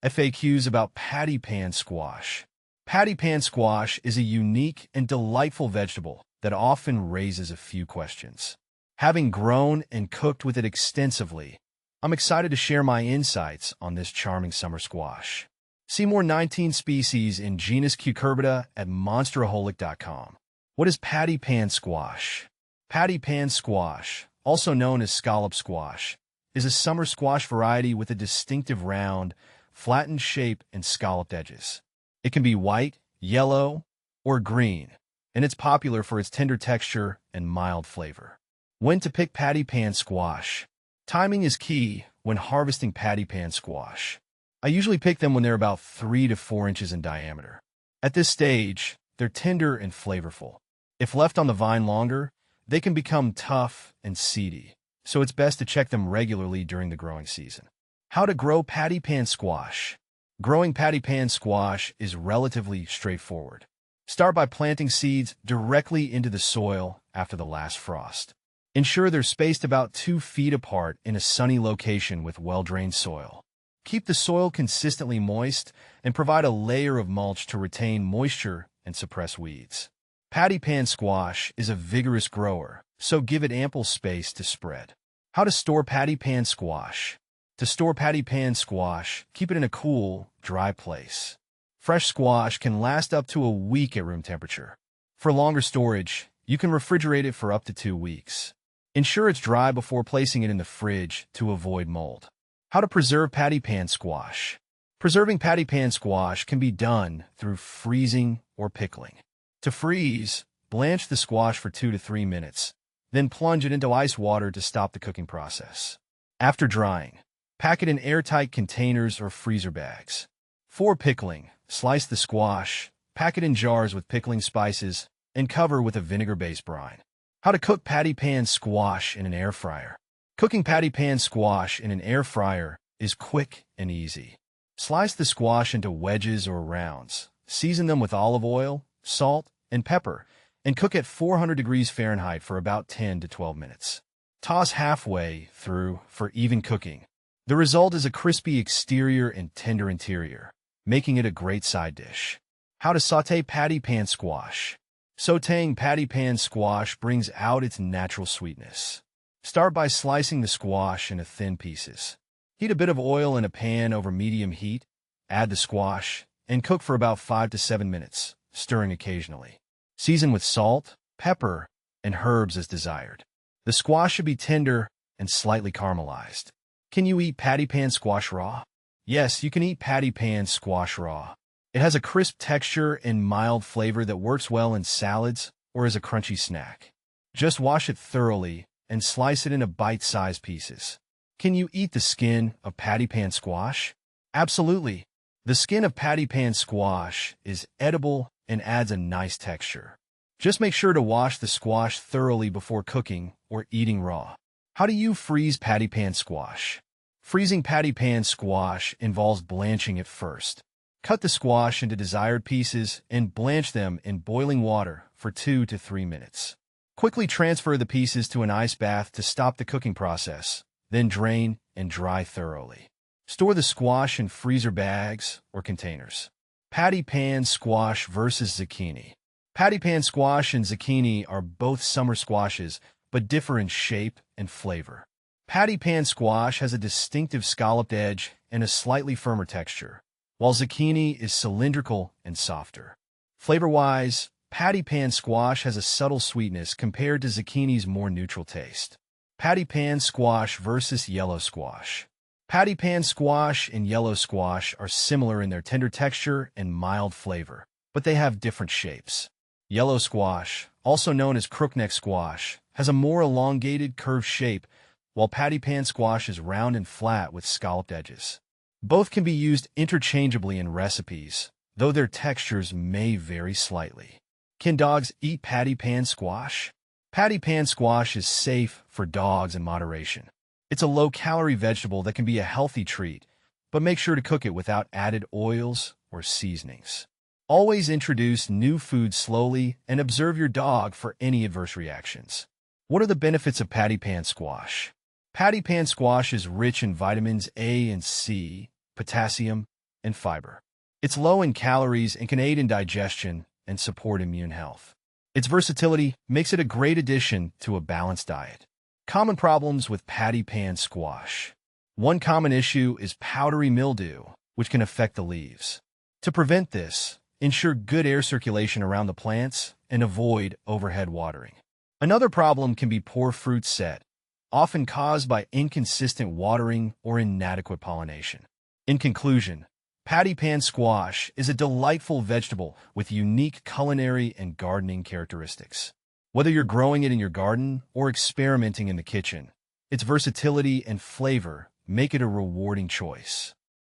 FAQs about patty pan squash. Patty pan squash is a unique and delightful vegetable that often raises a few questions. Having grown and cooked with it extensively, I'm excited to share my insights on this charming summer squash. See more 19 species in genus Cucurbita at monsteraholic.com. What is patty pan squash? Patty pan squash, also known as scallop squash, is a summer squash variety with a distinctive round, flattened shape and scalloped edges. It can be white, yellow, or green, and it's popular for its tender texture and mild flavor. When to pick patty pan squash? Timing is key when harvesting patty pan squash. I usually pick them when they're about 3 to 4 inches in diameter. At this stage, they're tender and flavorful. If left on the vine longer, they can become tough and seedy, so it's best to check them regularly during the growing season. How to grow patty pan squash? Growing patty pan squash is relatively straightforward. Start by planting seeds directly into the soil after the last frost. Ensure they're spaced about 2 feet apart in a sunny location with well-drained soil. Keep the soil consistently moist and provide a layer of mulch to retain moisture and suppress weeds. Patty pan squash is a vigorous grower, so give it ample space to spread. How to store patty pan squash? To store patty pan squash, keep it in a cool, dry place. Fresh squash can last up to a week at room temperature. For longer storage, you can refrigerate it for up to 2 weeks. Ensure it's dry before placing it in the fridge to avoid mold. How to preserve patty pan squash? Preserving patty pan squash can be done through freezing or pickling. To freeze, blanch the squash for 2 to 3 minutes, then plunge it into ice water to stop the cooking process. After drying, pack it in airtight containers or freezer bags. For pickling, slice the squash, pack it in jars with pickling spices, and cover with a vinegar-based brine. How to cook patty pan squash in an air fryer? Cooking patty pan squash in an air fryer is quick and easy. Slice the squash into wedges or rounds, season them with olive oil, salt, and pepper, and cook at 400 degrees Fahrenheit for about 10 to 12 minutes. Toss halfway through for even cooking. The result is a crispy exterior and tender interior, making it a great side dish. How to saute patty pan squash? Sautéing patty pan squash brings out its natural sweetness. Start by slicing the squash into thin pieces. Heat a bit of oil in a pan over medium heat, add the squash, and cook for about 5 to 7 minutes, stirring occasionally. Season with salt, pepper, and herbs as desired. The squash should be tender and slightly caramelized. Can you eat patty pan squash raw? Yes, you can eat patty pan squash raw. It has a crisp texture and mild flavor that works well in salads or as a crunchy snack. Just wash it thoroughly and slice it into bite-sized pieces. Can you eat the skin of patty pan squash? Absolutely. The skin of patty pan squash is edible and adds a nice texture. Just make sure to wash the squash thoroughly before cooking or eating raw. How do you freeze patty pan squash? Freezing patty pan squash involves blanching it first. Cut the squash into desired pieces and blanch them in boiling water for 2 to 3 minutes. Quickly transfer the pieces to an ice bath to stop the cooking process, then drain and dry thoroughly. Store the squash in freezer bags or containers. Patty pan squash versus zucchini. Patty pan squash and zucchini are both summer squashes, but differ in shape and flavor. Patty pan squash has a distinctive scalloped edge and a slightly firmer texture, while zucchini is cylindrical and softer. Flavor-wise, patty pan squash has a subtle sweetness compared to zucchini's more neutral taste. Patty pan squash versus yellow squash. Patty pan squash and yellow squash are similar in their tender texture and mild flavor, but they have different shapes. Yellow squash, also known as crookneck squash, has a more elongated, curved shape, while patty pan squash is round and flat with scalloped edges. Both can be used interchangeably in recipes, though their textures may vary slightly. Can dogs eat patty pan squash? Patty pan squash is safe for dogs in moderation. It's a low-calorie vegetable that can be a healthy treat, but make sure to cook it without added oils or seasonings. Always introduce new foods slowly and observe your dog for any adverse reactions. What are the benefits of patty pan squash? Patty pan squash is rich in vitamins A and C, potassium, and fiber. It's low in calories and can aid in digestion and support immune health. Its versatility makes it a great addition to a balanced diet. Common problems with patty pan squash. One common issue is powdery mildew, which can affect the leaves. To prevent this, ensure good air circulation around the plants and avoid overhead watering. Another problem can be poor fruit set, often caused by inconsistent watering or inadequate pollination. In conclusion, patty pan squash is a delightful vegetable with unique culinary and gardening characteristics. Whether you're growing it in your garden or experimenting in the kitchen, its versatility and flavor make it a rewarding choice.